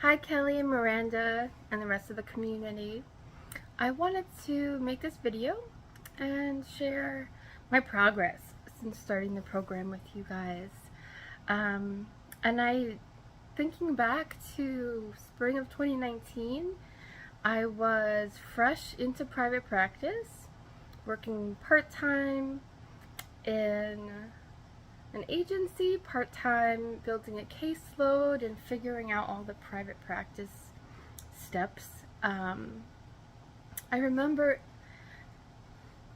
Hi Kelly and Miranda and the rest of the community. I wanted to make this video and share my progress since starting the program with you guys. Um, and thinking back to spring of 2019, I was fresh into private practice, working part-time in an agency, part-time building a caseload and figuring out all the private practice steps. I remember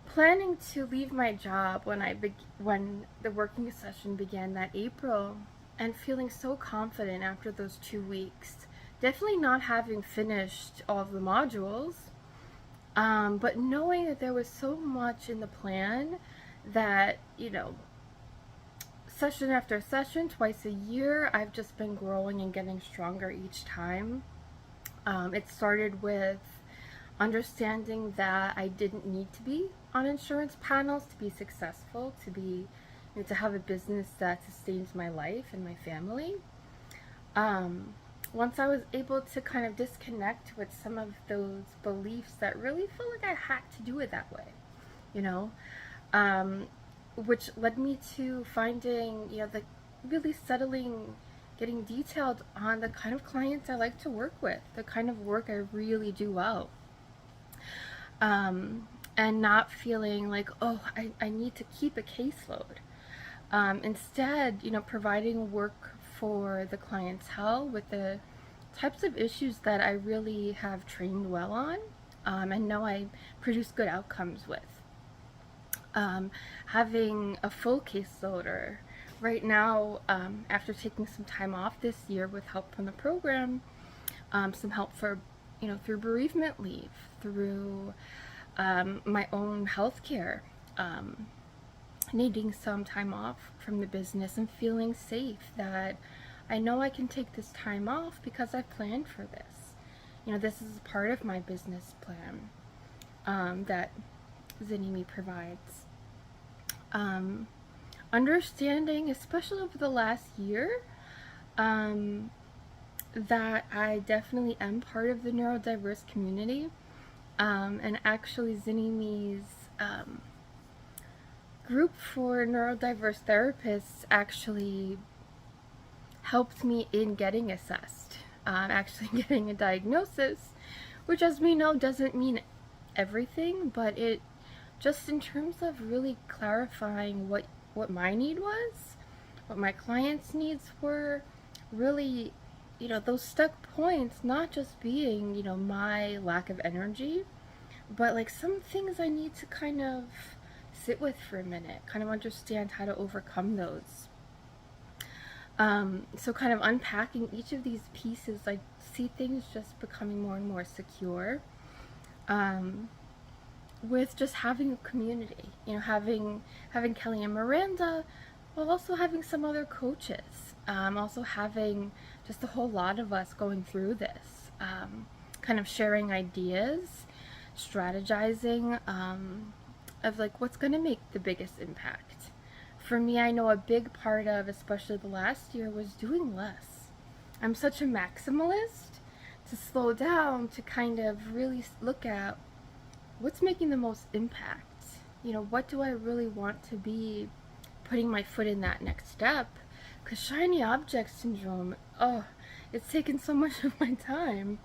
planning to leave my job when the working session began that April, and feeling so confident after those 2 weeks. Definitely not having finished all of the modules, but knowing that there was so much in the plan that, session after session, twice a year, I've just been growing and getting stronger each time. It started with understanding that I didn't need to be on insurance panels to be successful, to have a business that sustains my life and my family. Once I was able to kind of disconnect with some of those beliefs that really felt like I had to do it that way, you know, which led me to finding, the really settling, getting detailed on the kind of clients I like to work with, the kind of work I really do well. And not feeling like, oh, I need to keep a caseload. Instead, providing work for the clientele with the types of issues that I really have trained well on, and know I produce good outcomes with. Having a full caseload, or right now, after taking some time off this year with help from the program, some help for, through bereavement leave, through my own health care, needing some time off from the business and feeling safe that I know I can take this time off because I've planned for this. This is part of my business plan that Zinimi provides. Understanding, especially over the last year, that I definitely am part of the neurodiverse community. And actually Zinimi's group for neurodiverse therapists actually helped me in getting assessed, actually getting a diagnosis, which, as we know, doesn't mean everything, but it just, in terms of really clarifying what my need was, what my clients' needs were, really, those stuck points not just being, my lack of energy, but like some things I need to kind of sit with for a minute, kind of understand how to overcome those. So kind of unpacking each of these pieces, I see things just becoming more and more secure. With just having a community, having Kelly and Miranda, while also having some other coaches, also having just a whole lot of us going through this, kind of sharing ideas, strategizing, of like what's going to make the biggest impact. For me, I know a big part of, especially the last year, was doing less. I'm such a maximalist, to slow down, to kind of really look at what's making the most impact. What do I really want to be putting my foot in that next step? Because shiny object syndrome, oh, it's taken so much of my time.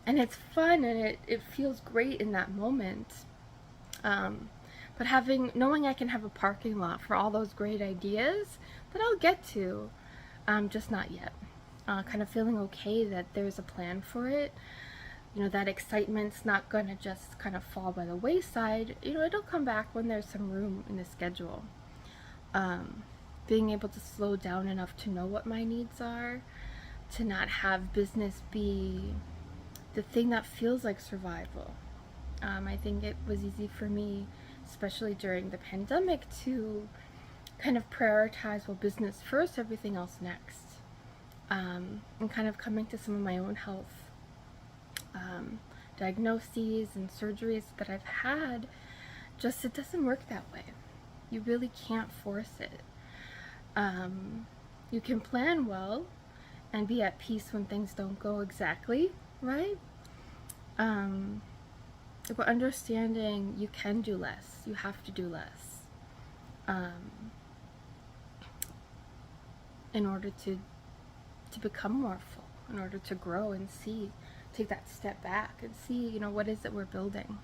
And it's fun, and it feels great in that moment. But knowing I can have a parking lot for all those great ideas that I'll get to, just not yet. Kind of feeling okay that there's a plan for it. That excitement's not gonna just kind of fall by the wayside. It'll come back when there's some room in the schedule. Being able to slow down enough to know what my needs are, to not have business be the thing that feels like survival. I think it was easy for me, especially during the pandemic, to kind of prioritize, well, business first, everything else next. And kind of coming to some of my own health diagnoses and surgeries that I've had, just it doesn't work that way. You really can't force it. You can plan well, and be at peace when things don't go exactly right. Um, but understanding you can do less, you have to do less, um, in order to become more full, in order to grow and see, take that step back and see, what is it we're building.